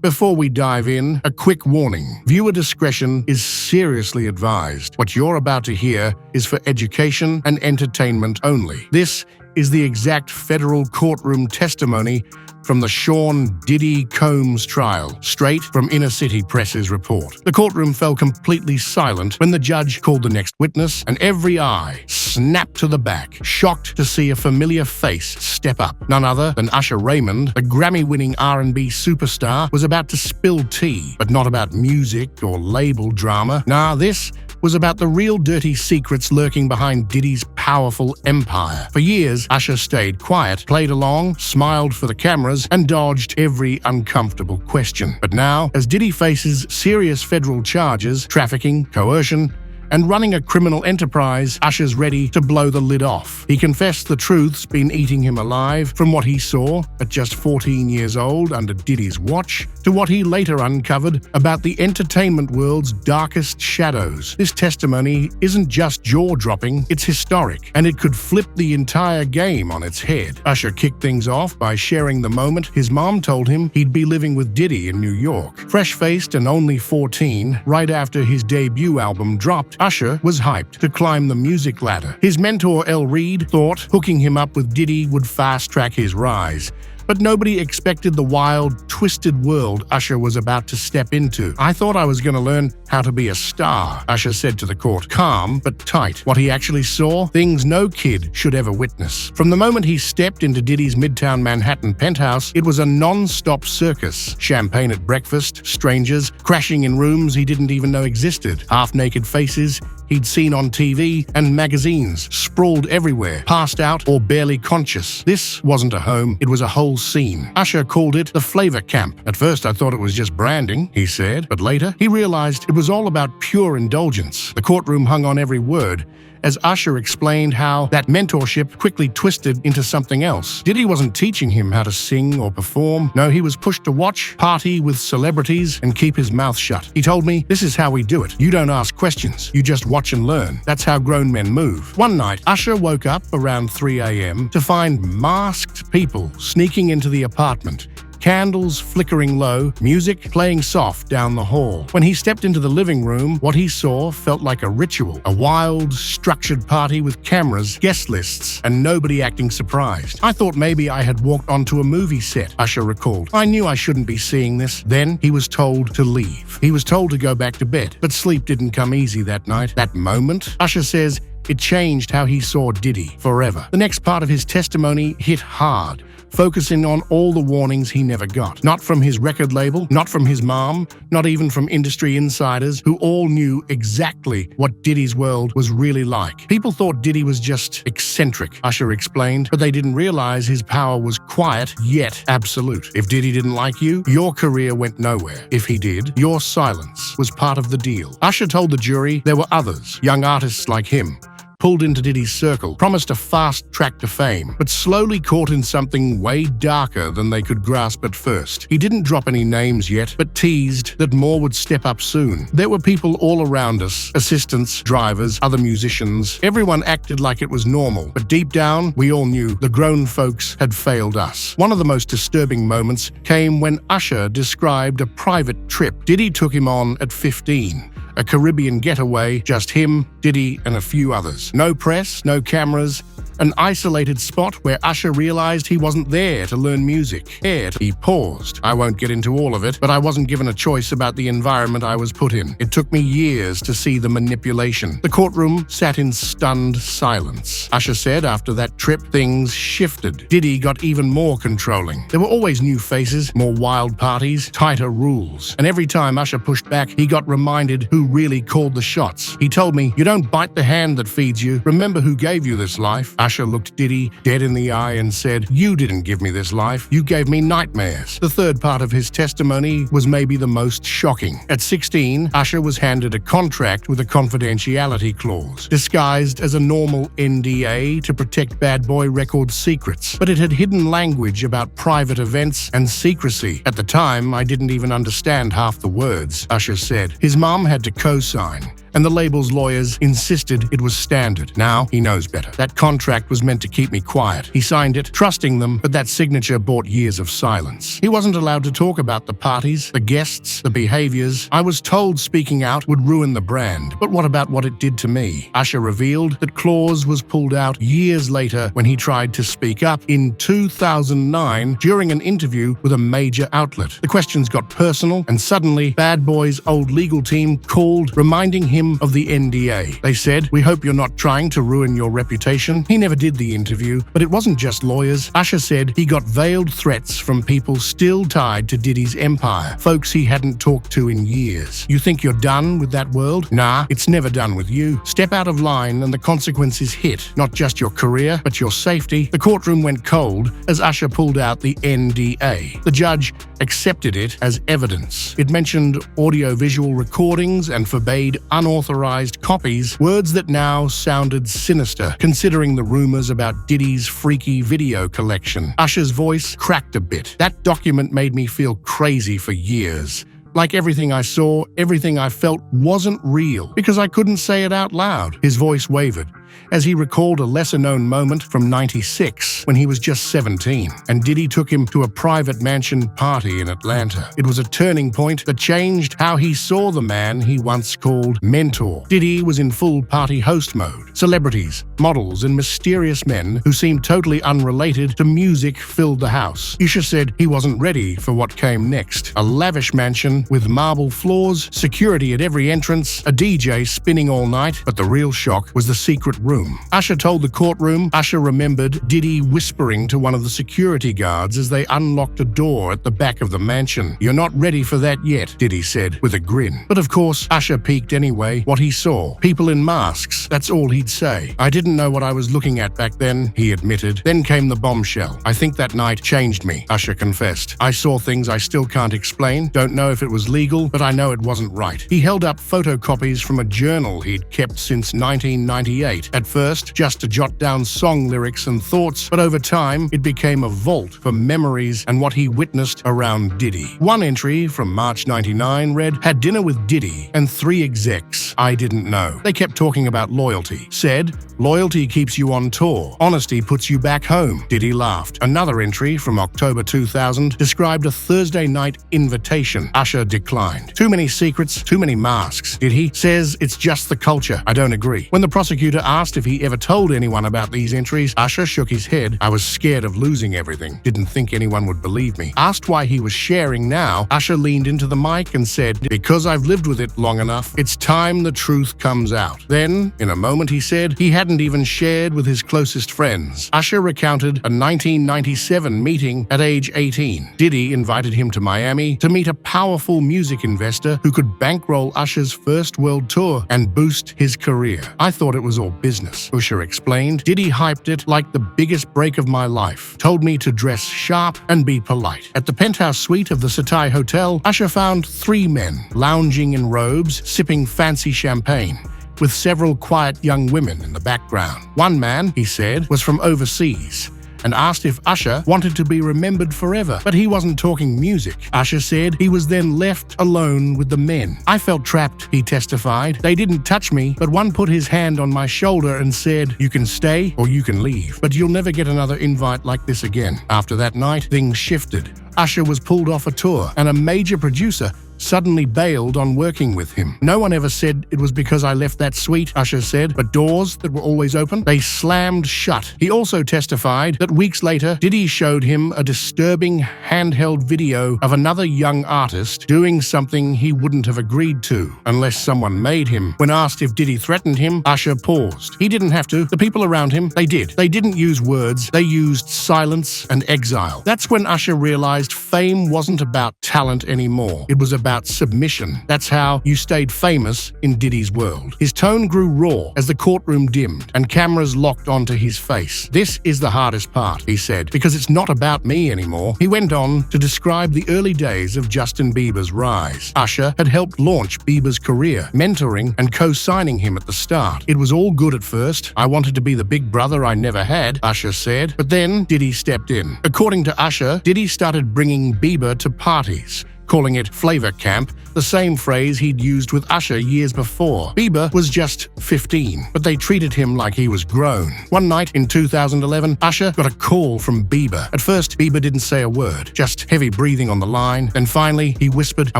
Before we dive in, a quick warning. Viewer discretion is seriously advised. What you're about to hear is for education and entertainment only. This is the exact federal courtroom testimony from the Sean Diddy Combs trial, straight from Inner City Press's report. The courtroom fell completely silent when the judge called the next witness, and every eye snapped to the back, shocked to see a familiar face step up. None other than Usher Raymond, the Grammy-winning R&B superstar, was about to spill tea, but not about music or label drama. Nah, this was about the real dirty secrets lurking behind Diddy's powerful empire. For years, Usher stayed quiet, played along, smiled for the cameras, and dodged every uncomfortable question. But now, as Diddy faces serious federal charges, trafficking, coercion, and running a criminal enterprise, Usher's ready to blow the lid off. He confessed the truth's been eating him alive, from what he saw at just 14 years old under Diddy's watch, to what he later uncovered about the entertainment world's darkest shadows. This testimony isn't just jaw-dropping, it's historic, and it could flip the entire game on its head. Usher kicked things off by sharing the moment his mom told him he'd be living with Diddy in New York. Fresh-faced and only 14, right after his debut album dropped, Usher was hyped to climb the music ladder. His mentor El Reed thought hooking him up with Diddy would fast-track his rise. But nobody expected the wild, twisted world Usher was about to step into. "I thought I was going to learn how to be a star," Usher said to the court, calm but tight. What he actually saw? Things no kid should ever witness. From the moment he stepped into Diddy's Midtown Manhattan penthouse, it was a non-stop circus. Champagne at breakfast, strangers crashing in rooms he didn't even know existed, half-naked faces he'd seen on TV and magazines, sprawled everywhere, passed out or barely conscious. This wasn't a home, it was a whole scene. Usher called it the flavor camp. "At first I thought it was just branding," he said, but later he realized it was all about pure indulgence. The courtroom hung on every word as Usher explained how that mentorship quickly twisted into something else. Diddy wasn't teaching him how to sing or perform. No, he was pushed to watch, party with celebrities, and keep his mouth shut. He told me, "This is how we do it. You don't ask questions. You just watch and learn. That's how grown men move." One night, Usher woke up around 3 a.m. to find masked people sneaking into the apartment. Candles flickering low, music playing soft down the hall. When he stepped into the living room, what he saw felt like a ritual, a wild, structured party with cameras, guest lists, and nobody acting surprised. "I thought maybe I had walked onto a movie set," Usher recalled. "I knew I shouldn't be seeing this." Then he was told to leave. He was told to go back to bed, but sleep didn't come easy that night. That moment, Usher says, it changed how he saw Diddy forever. The next part of his testimony hit hard, focusing on all the warnings he never got. Not from his record label, not from his mom, not even from industry insiders who all knew exactly what Diddy's world was really like. People thought Diddy was just eccentric, Usher explained, but they didn't realize his power was quiet yet absolute. If Diddy didn't like you, your career went nowhere. If he did, your silence was part of the deal. Usher told the jury there were others, young artists like him, pulled into Diddy's circle, promised a fast track to fame, but slowly caught in something way darker than they could grasp at first. He didn't drop any names yet, but teased that more would step up soon. There were people all around us, assistants, drivers, other musicians. Everyone acted like it was normal, but deep down, we all knew the grown folks had failed us. One of the most disturbing moments came when Usher described a private trip Diddy took him on at 15. A Caribbean getaway, just him, Diddy, and a few others. No press, no cameras, an isolated spot where Usher realized he wasn't there to learn music. He paused. "I won't get into all of it, but I wasn't given a choice about the environment I was put in. It took me years to see the manipulation." The courtroom sat in stunned silence. Usher said after that trip, things shifted. Diddy got even more controlling. There were always new faces, more wild parties, tighter rules. And every time Usher pushed back, he got reminded who really called the shots. He told me, "You don't bite the hand that feeds you. Remember who gave you this life." Usher looked Diddy dead in the eye and said, "You didn't give me this life. You gave me nightmares." The third part of his testimony was maybe the most shocking. At 16, Usher was handed a contract with a confidentiality clause, disguised as a normal NDA to protect Bad Boy Records secrets. But it had hidden language about private events and secrecy. "At the time, I didn't even understand half the words," Usher said. His mom had to co-sign. and the label's lawyers insisted it was standard. Now he knows better. That contract was meant to keep me quiet. He signed it, trusting them, but that signature brought years of silence. He wasn't allowed to talk about the parties, the guests, the behaviors. I was told speaking out would ruin the brand, but what about what it did to me? Usher revealed that clause was pulled out years later when he tried to speak up in 2009 during an interview with a major outlet. The questions got personal, and suddenly Bad Boy's old legal team called, reminding him of the NDA. They said, "We hope you're not trying to ruin your reputation." He never did the interview, but it wasn't just lawyers. Usher said he got veiled threats from people still tied to Diddy's empire, folks he hadn't talked to in years. You think you're done with that world? Nah, it's never done with you. Step out of line and the consequences hit, not just your career, but your safety. The courtroom went cold as Usher pulled out the NDA. The judge accepted it as evidence. It mentioned audio-visual recordings and forbade unauthorized copies, words that now sounded sinister, considering the rumors about Diddy's freaky video collection. Usher's voice cracked a bit. That document made me feel crazy for years. Like everything I saw, everything I felt wasn't real, because I couldn't say it out loud. His voice wavered as he recalled a lesser-known moment from '96 when he was just 17, and Diddy took him to a private mansion party in Atlanta. It was a turning point that changed how he saw the man he once called mentor. Diddy was in full party host mode. Celebrities, models, and mysterious men who seemed totally unrelated to music filled the house. Usher said he wasn't ready for what came next. A lavish mansion with marble floors, security at every entrance, a DJ spinning all night, but the real shock was the secret room. Usher told the courtroom Usher remembered Diddy whispering to one of the security guards as they unlocked a door at the back of the mansion. "You're not ready for that yet," Diddy said with a grin. But of course, Usher peeked anyway. What he saw, people in masks, that's all he'd say. "I didn't know what I was looking at back then," he admitted. "Then came the bombshell. I think that night changed me," Usher confessed. "I saw things I still can't explain. Don't know if it was legal, but I know it wasn't right." He held up photocopies from a journal he'd kept since 1998. At first, just to jot down song lyrics and thoughts, but over time, it became a vault for memories and what he witnessed around Diddy. One entry from March '99 read, "Had dinner with Diddy and 3 execs I didn't know. They kept talking about loyalty. Said, loyalty keeps you on tour. Honesty puts you back home." Diddy laughed. Another entry from October 2000 described a Thursday night invitation. Usher declined. "Too many secrets, too many masks." Diddy says it's just the culture. I don't agree. When the prosecutor asked if he ever told anyone about these entries, Usher shook his head. "I was scared of losing everything. Didn't think anyone would believe me." Asked why he was sharing now, Usher leaned into the mic and said, "Because I've lived with it long enough, it's time the truth comes out." Then, in a moment, he said he hadn't even shared with his closest friends. Usher recounted a 1997 meeting at age 18. Diddy invited him to Miami to meet a powerful music investor who could bankroll Usher's first world tour and boost his career. "I thought it was all business," Usher explained. "Diddy hyped it like the biggest break of my life. Told me to dress sharp and be polite." At the penthouse suite of the Satai Hotel, Usher found 3 men lounging in robes, sipping fancy champagne, with several quiet young women in the background. One man, he said, was from overseas and asked if Usher wanted to be remembered forever, but he wasn't talking music. Usher said he was then left alone with the men. "I felt trapped," he testified. "They didn't touch me, but one put his hand on my shoulder and said, 'You can stay or you can leave, but you'll never get another invite like this again.'" After that night, things shifted. Usher was pulled off a tour, and a major producer suddenly bailed on working with him. "No one ever said it was because I left that suite," Usher said, "but doors that were always open, they slammed shut." He also testified that weeks later, Diddy showed him a disturbing handheld video of another young artist doing something he wouldn't have agreed to unless someone made him. When asked if Diddy threatened him, Usher paused. He didn't have to. The people around him, they did. They didn't use words. They used silence and exile. That's when Usher realized fame wasn't about talent anymore. It was about submission. That's how you stayed famous in Diddy's world. His tone grew raw as the courtroom dimmed and cameras locked onto his face. "This is the hardest part," he said, "because it's not about me anymore." He went on to describe the early days of Justin Bieber's rise. Usher had helped launch Bieber's career, mentoring and co-signing him at the start. "It was all good at first. I wanted to be the big brother I never had," Usher said. But then Diddy stepped in. According to Usher, Diddy started bringing Bieber to parties, calling it Flavor Camp, the the same phrase he'd used with Usher years before. Bieber was just 15, but they treated him like he was grown. One night in 2011, Usher got a call from Bieber. At first, Bieber didn't say a word, just heavy breathing on the line. Then finally, he whispered, "I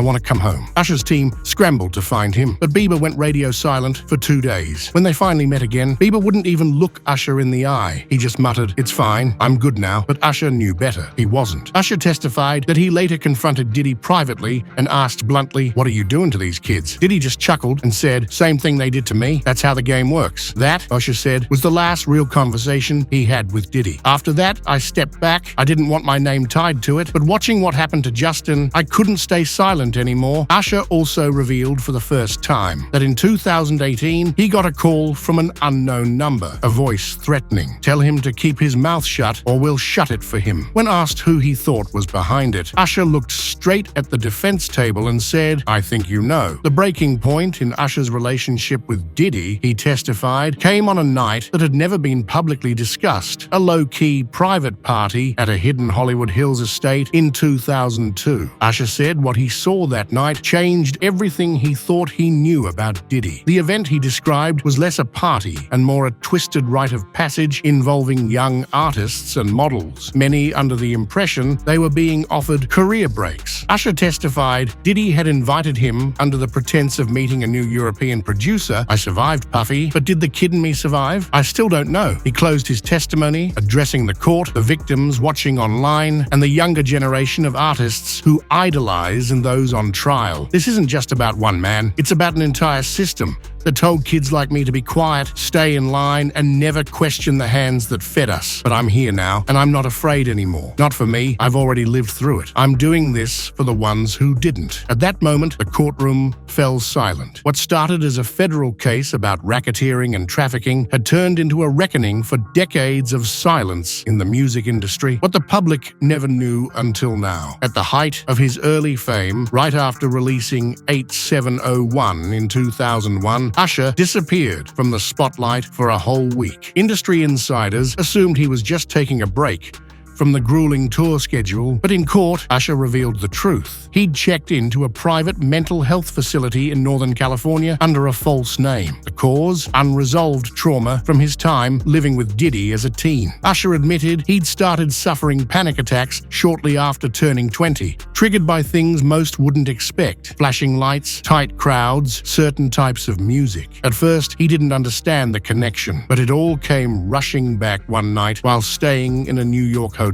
want to come home." Usher's team scrambled to find him, but Bieber went radio silent for 2 days. When they finally met again, Bieber wouldn't even look Usher in the eye. He just muttered, "It's fine, I'm good now." But Usher knew better. He wasn't. Usher testified that he later confronted Diddy privately and asked bluntly, "What are you doing to these kids?" Diddy just chuckled and said, "Same thing they did to me. That's how the game works." That, Usher said, was the last real conversation he had with Diddy. "After that, I stepped back. I didn't want my name tied to it, but watching what happened to Justin, I couldn't stay silent anymore." Usher also revealed for the first time that in 2018, he got a call from an unknown number, a voice threatening, "Tell him to keep his mouth shut or we'll shut it for him." When asked who he thought was behind it, Usher looked straight at the defense table and said, "I think you know." The breaking point in Usher's relationship with Diddy, he testified, came on a night that had never been publicly discussed, a low-key private party at a hidden Hollywood Hills estate in 2002. Usher said what he saw that night changed everything he thought he knew about Diddy. The event he described was less a party and more a twisted rite of passage involving young artists and models, many under the impression they were being offered career breaks. Usher testified Diddy had invited him under the pretense of meeting a new European producer. "I survived, Puffy, but did the kid in me survive? I still don't know." He closed his testimony, addressing the court, the victims watching online, and the younger generation of artists who idolize and those on trial. "This isn't just about one man, it's about an entire system that told kids like me to be quiet, stay in line, and never question the hands that fed us. But I'm here now, and I'm not afraid anymore. Not for me, I've already lived through it. I'm doing this for the ones who didn't." At that moment, the courtroom fell silent. What started as a federal case about racketeering and trafficking had turned into a reckoning for decades of silence in the music industry, what the public never knew until now. At the height of his early fame, right after releasing 8701 in 2001, Usher disappeared from the spotlight for a whole week. Industry insiders assumed he was just taking a break from the grueling tour schedule, but in court, Usher revealed the truth. He'd checked into a private mental health facility in Northern California under a false name. The cause? Unresolved trauma from his time living with Diddy as a teen. Usher admitted he'd started suffering panic attacks shortly after turning 20, triggered by things most wouldn't expect: flashing lights, tight crowds, certain types of music. At first, he didn't understand the connection, but it all came rushing back one night while staying in a New York hotel,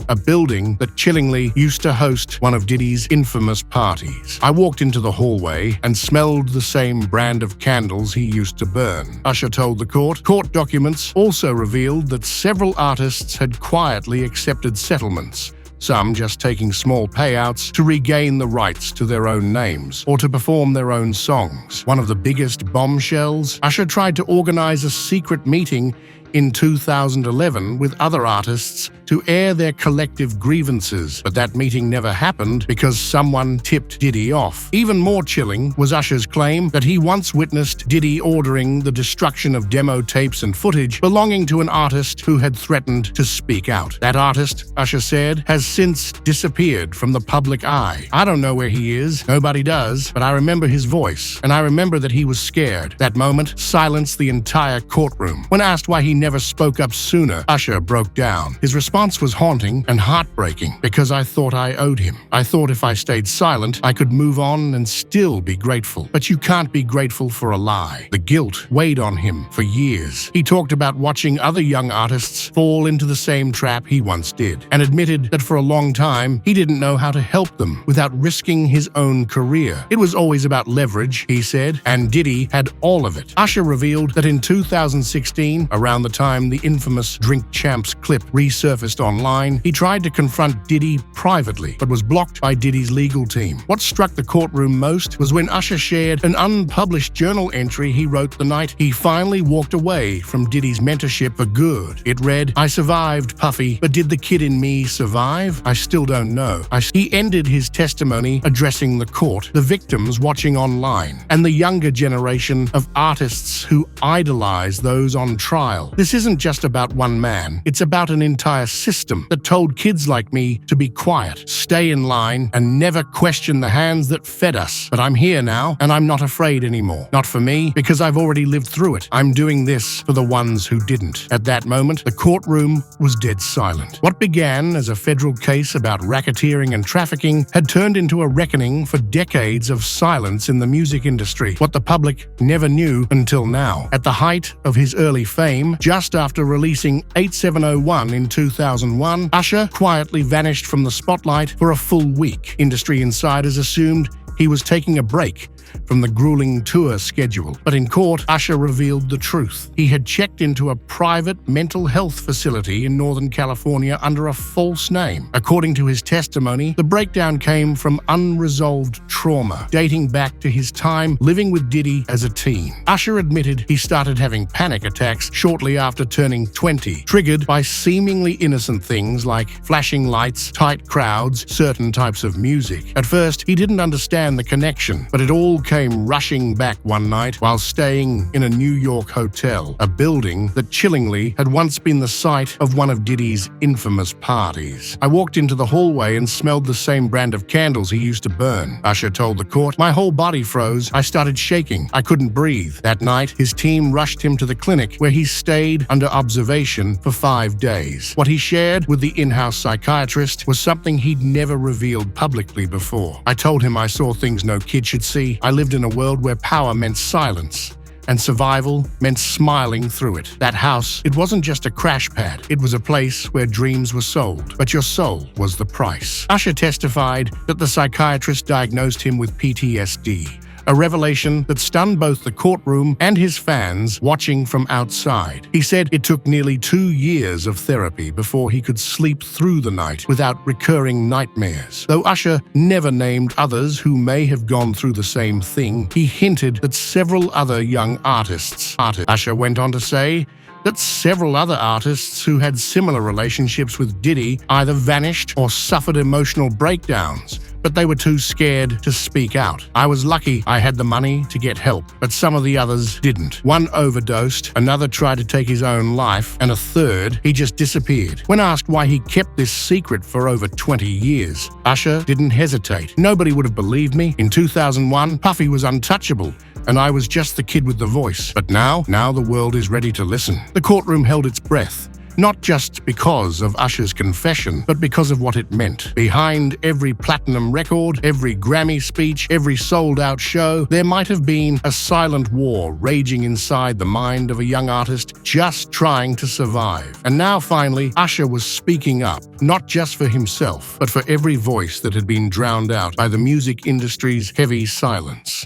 a building that chillingly used to host one of Diddy's infamous parties. "I walked into the hallway and smelled the same brand of candles he used to burn," Usher told the court. Court documents also revealed that several artists had quietly accepted settlements, some just taking small payouts to regain the rights to their own names or to perform their own songs. One of the biggest bombshells, Usher tried to organize a secret meeting in 2011 with other artists to air their collective grievances, but that meeting never happened because someone tipped Diddy off. Even more chilling was Usher's claim that he once witnessed Diddy ordering the destruction of demo tapes and footage belonging to an artist who had threatened to speak out. That artist, Usher said, has since disappeared from the public eye. "I don't know where he is, nobody does, but I remember his voice, and I remember that he was scared." That moment silenced the entire courtroom. When asked why he never spoke up sooner, Usher broke down. His response was haunting and heartbreaking, "Because I thought I owed him. I thought if I stayed silent, I could move on and still be grateful. But you can't be grateful for a lie." The guilt weighed on him for years. He talked about watching other young artists fall into the same trap he once did, and admitted that for a long time, he didn't know how to help them without risking his own career. It was always about leverage, he said, and Diddy had all of it. Usher revealed that in 2016, around the time the infamous Drink Champs clip resurfaced online, he tried to confront Diddy privately, but was blocked by Diddy's legal team. What struck the courtroom most was when Usher shared an unpublished journal entry he wrote the night he finally walked away from Diddy's mentorship for good. It read, "I survived, Puffy, but did the kid in me survive? I still don't know." He ended his testimony addressing the court, the victims watching online, and the younger generation of artists who idolize those on trial. This isn't just about one man. It's about an entire system that told kids like me to be quiet, stay in line, and never question the hands that fed us. But I'm here now, and I'm not afraid anymore. Not for me, because I've already lived through it. I'm doing this for the ones who didn't. At that moment, the courtroom was dead silent. What began as a federal case about racketeering and trafficking had turned into a reckoning for decades of silence in the music industry, what the public never knew until now. At the height of his early fame, just after releasing 8701 in 2001, Usher quietly vanished from the spotlight for a full week. Industry insiders assumed he was taking a break from the grueling tour schedule. But in court, Usher revealed the truth. He had checked into a private mental health facility in Northern California under a false name. According to his testimony, the breakdown came from unresolved trauma, dating back to his time living with Diddy as a teen. Usher admitted he started having panic attacks shortly after turning 20, triggered by seemingly innocent things like flashing lights, tight crowds, certain types of music. At first, he didn't understand the connection, but it all came rushing back one night while staying in a New York hotel, a building that chillingly had once been the site of one of Diddy's infamous parties. I walked into the hallway and smelled the same brand of candles he used to burn. Usher told the court, "My whole body froze. I started shaking. I couldn't breathe." That night, his team rushed him to the clinic where he stayed under observation for 5 days. What he shared with the in-house psychiatrist was something he'd never revealed publicly before. "I told him I saw things no kid should see. I lived in a world where power meant silence, and survival meant smiling through it. That house, it wasn't just a crash pad. It was a place where dreams were sold, but your soul was the price." Usher testified that the psychiatrist diagnosed him with PTSD, a revelation that stunned both the courtroom and his fans watching from outside. He said it took nearly 2 years of therapy before he could sleep through the night without recurring nightmares. Though Usher never named others who may have gone through the same thing, he hinted that several other young artists. Usher went on to say that several other artists who had similar relationships with Diddy either vanished or suffered emotional breakdowns, but they were too scared to speak out. "I was lucky I had the money to get help, but some of the others didn't. One overdosed, another tried to take his own life, and a third, he just disappeared." When asked why he kept this secret for over 20 years, Usher didn't hesitate. "Nobody would have believed me. In 2001, Puffy was untouchable, and I was just the kid with the voice. But now the world is ready to listen." The courtroom held its breath, not just because of Usher's confession, but because of what it meant. Behind every platinum record, every Grammy speech, every sold-out show, there might have been a silent war raging inside the mind of a young artist just trying to survive. And now finally, Usher was speaking up, not just for himself, but for every voice that had been drowned out by the music industry's heavy silence.